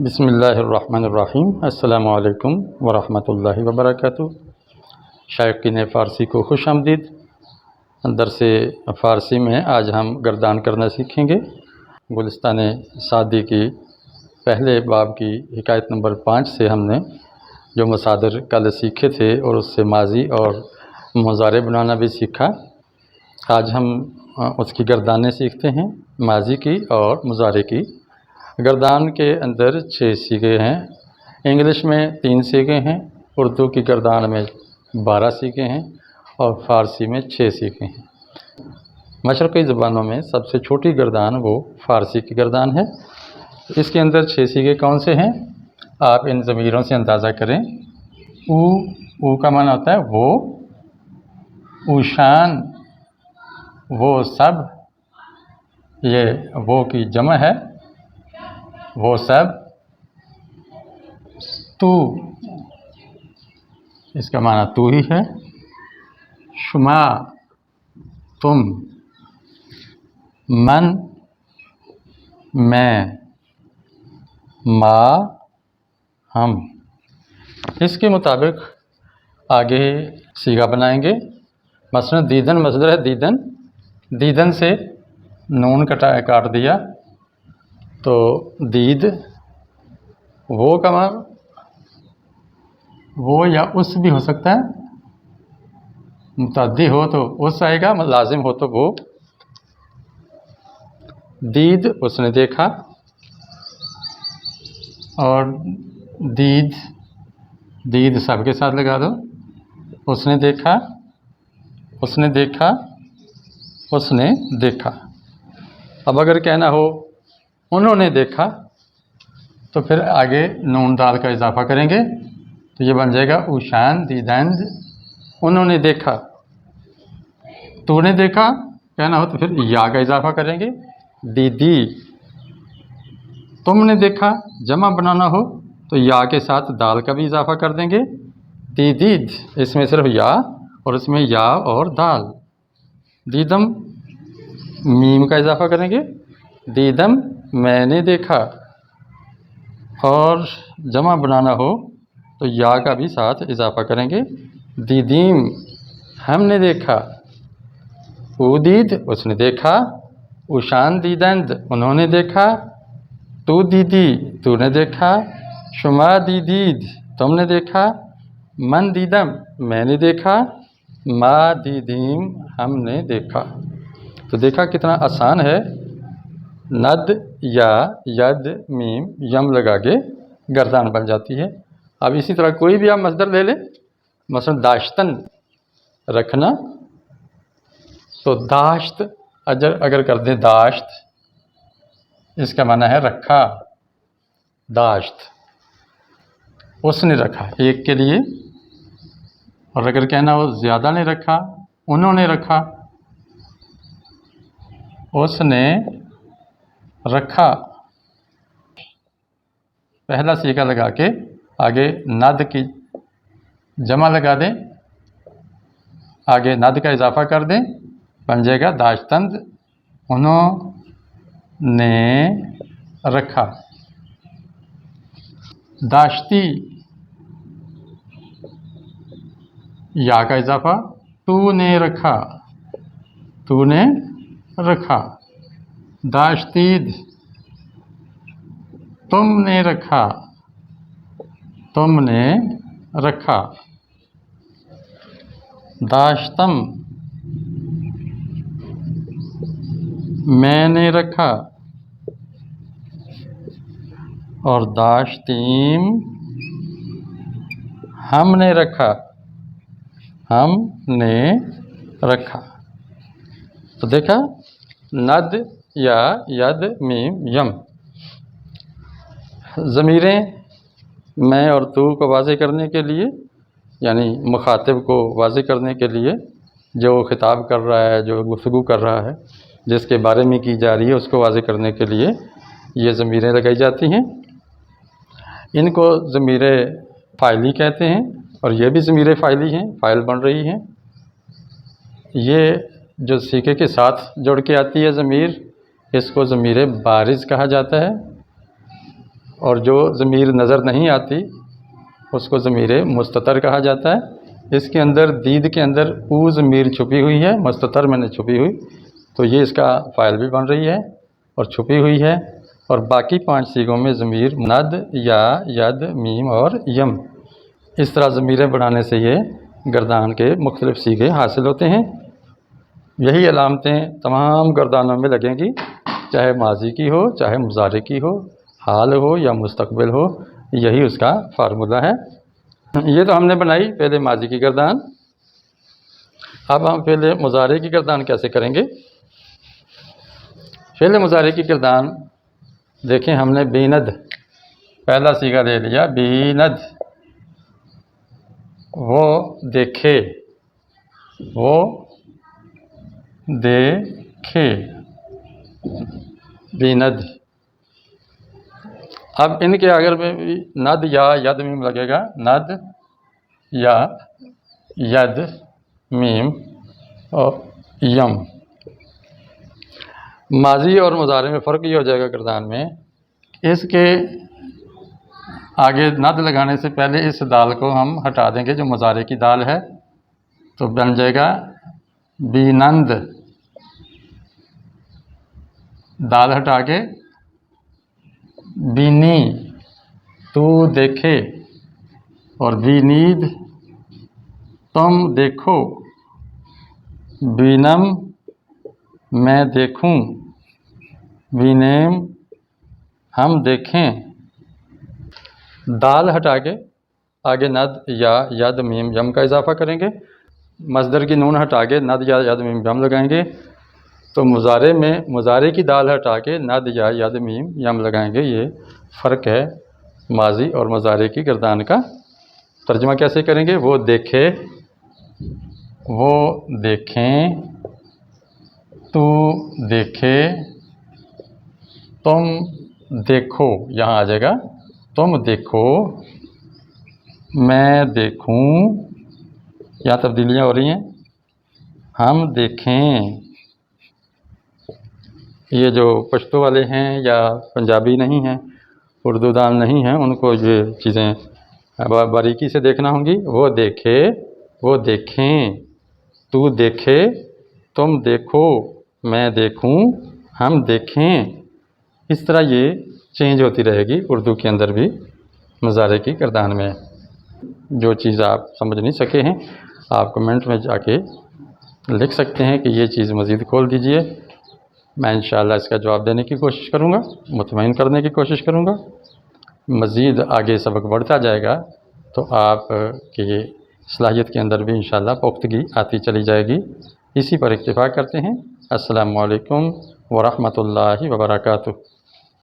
बिस्मिल्लाहिर्रहमानिर्रहीम। अस्सलामु अलैकुम वरहमतुल्लाहि वबरकातुहू। शायकीन फ़ारसी को खुश आमदीद। दरसे फ़ारसी में आज हम गर्दान करना सीखेंगे। गुलिस्तान सादी की पहले बाब की हिकायत नंबर 5 से हमने जो मसादर कल सीखे थे और उससे माजी और मुज़ारे बनाना भी सीखा। आज हम उसकी गर्दानें सीखते हैं, माजी की और मुज़ारे की। गर्दान के अंदर 6 सीगे हैं। इंग्लिश में 3 सीगे हैं, उर्दू की गर्दान में 12 सीगे हैं और फ़ारसी में 6 सीगे हैं। मशरक़ी ज़बानों में सबसे छोटी गर्दान वो फ़ारसी की गर्दान है। इसके अंदर 6 सीगे कौन से हैं? आप इन ज़मीरों से अंदाज़ा करें। ऊ का माना होता है वो, ऊशान वो सब, ये वो की जमा है, वो सब। तू, इसका माना तू ही है। शुमा तुम, मन मैं, मा हम। इसके मुताबिक आगे सीगा बनाएंगे। मसलन दीदन मसदर है दीदन, दीदन से नून काट दिया तो दीद। वो का मान वो या उस भी हो सकता है, मुतअद्दी हो तो उस आएगा, लाजिम हो तो वो। दीद उसने देखा, और दीद, दीद सबके साथ लगा दो। उसने देखा, उसने देखा, उसने देखा। अब अगर कहना हो उन्होंने देखा तो फिर आगे नून दाल का इजाफा करेंगे तो ये बन जाएगा उशान दीदंद उन्होंने देखा। तूने देखा कहना हो तो फिर या का इजाफा करेंगे दीदी। तुमने देखा जमा बनाना हो तो या के साथ दाल का भी इजाफा कर देंगे दीदीद। इसमें सिर्फ या और इसमें या और दाल। दीदम मीम का इजाफा करेंगे दीदम मैंने देखा। और जमा बनाना हो तो या का भी साथ इजाफा करेंगे दीदीम हमने देखा। उदीद उसने देखा, उशान दीदंद उन्होंने देखा, तू दीदी तूने देखा, शुमा दीदीद तुमने देखा, मन दीदम मैंने देखा, मा दीदीम हमने देखा। तो देखा कितना आसान है। नद या यद मीम यम लगा के गर्दान बन जाती है। अब इसी तरह कोई भी आप मसदर ले लें, मसलन दाश्तन रखना, तो दाश्त अगर कर दें दाश्त, इसका माना है रखा। दाश्त उसने रखा एक के लिए, और अगर कहना हो ज़्यादा ने रखा, उन्होंने रखा, उसने रखा। पहला सीगा लगा के आगे नद की जमा लगा दें, आगे नद का इजाफा कर दें, बन जाएगा दाश्तंद उन्होंने रखा। दाश्ती या का इजाफा तूने रखा, तूने रखा। दाश्तीद तुमने रखा, तुमने रखा। दाश्तम मैंने रखा, और दाश्तीम हमने रखा, हमने रखा। तो देखा नद या यद मीम यम। ज़मीरें मैं और तू को वाज़े करने के लिए, यानी मुखातिब को वाज़े करने के लिए, जो खिताब कर रहा है, जो गुफ्तगू कर रहा है, जिसके बारे में की जा रही है, उसको वाज़े करने के लिए ये ज़मीरें लगाई जाती हैं। इनको ज़मीरे फ़ाइली कहते हैं, और ये भी ज़मीरे फ़ाइली हैं, फ़ाइल बन रही हैं। ये जो सीखे के साथ जुड़ के आती है ज़मीर, इसको ज़मीर बारिज़ कहा जाता है। और जो ज़मीर नज़र नहीं आती उसको ज़मीर मुस्ततर कहा जाता है। इसके अंदर दीद के अंदर ऊ ज़मीर छुपी हुई है, मुस्ततर मैंने छुपी हुई, तो ये इसका फ़ाइल भी बन रही है और छुपी हुई है। और बाकी 5 सीगों में ज़मीर नद, या, यद, मीम और यम, इस तरह ज़मीरें बढ़ाने से ये गर्दान के मुख्तलिफ़ सीगे हासिल होते हैं। यही अलामतें तमाम गर्दानों में लगेंगी, चाहे माजी की हो, चाहे मुज़ारे की हो, हाल हो या मुस्तक़बिल हो, यही उसका फ़ार्मूला है। ये तो हमने बनाई पहले माजी की गर्दान। अब हम पहले मुज़ारे की गर्दान कैसे करेंगे। पहले मुज़ारे की गर्दान देखें, हमने बीनद पहला सीगा ले लिया, बीनद, वो देखे, वो देखे, बीनद। अब इनके अगर में भी नद या यद मीम लगेगा, नद या यद मीम और यम। माजी और मुज़ारे में फ़र्क ये हो जाएगा गर्दान में, इसके आगे नद लगाने से पहले इस दाल को हम हटा देंगे जो मुज़ारे की दाल है, तो बन जाएगा बीनंद। दाल हटा के बीनी, तू देखे, और बीनीद, तुम देखो, बीनम, मैं देखूं, बीनेम, हम देखें। दाल हटा के आगे नद या यद मीम यम का इजाफ़ा करेंगे। मस्दर की नून हटा के नद या यद मीम यम लगाएंगे, तो मुज़ारे में मुज़ारे की दाल हटा के नद या यद मीम यम लगाएंगे। ये फ़र्क है माजी और मुज़ारे की गर्दान का। तर्जुमा कैसे करेंगे, वो देखे, वो देखें, तू देखे, तुम देखो, यहाँ आ जाएगा तुम देखो, मैं देखूं, यहाँ तब्दीलियाँ हो रही हैं, हम देखें। ये जो पश्तो वाले हैं या पंजाबी नहीं हैं, उर्दू दान नहीं हैं, उनको ये चीज़ें बारीकी से देखना होंगी। वो देखे, वो देखें, तू देखे, तुम देखो, मैं देखूं, हम देखें। इस तरह ये चेंज होती रहेगी उर्दू के अंदर भी मुज़ारे की गर्दान में। जो चीज़ आप समझ नहीं सके हैं, आप कमेंट में जाके लिख सकते हैं कि ये चीज़ मज़ीद खोल दीजिए। मैं इंशाअल्लाह इसका जवाब देने की कोशिश करूँगा, मुतमईन करने की कोशिश करूँगा। मज़ीद आगे सबक बढ़ता जाएगा तो आप की सलाहियत के अंदर भी इंशाअल्लाह पुख्तगी आती चली जाएगी। इसी पर इत्तिफ़ाक़ करते हैं। अस्सलामु अलैकुम व रहमतुल्लाहि व बरकातुहू।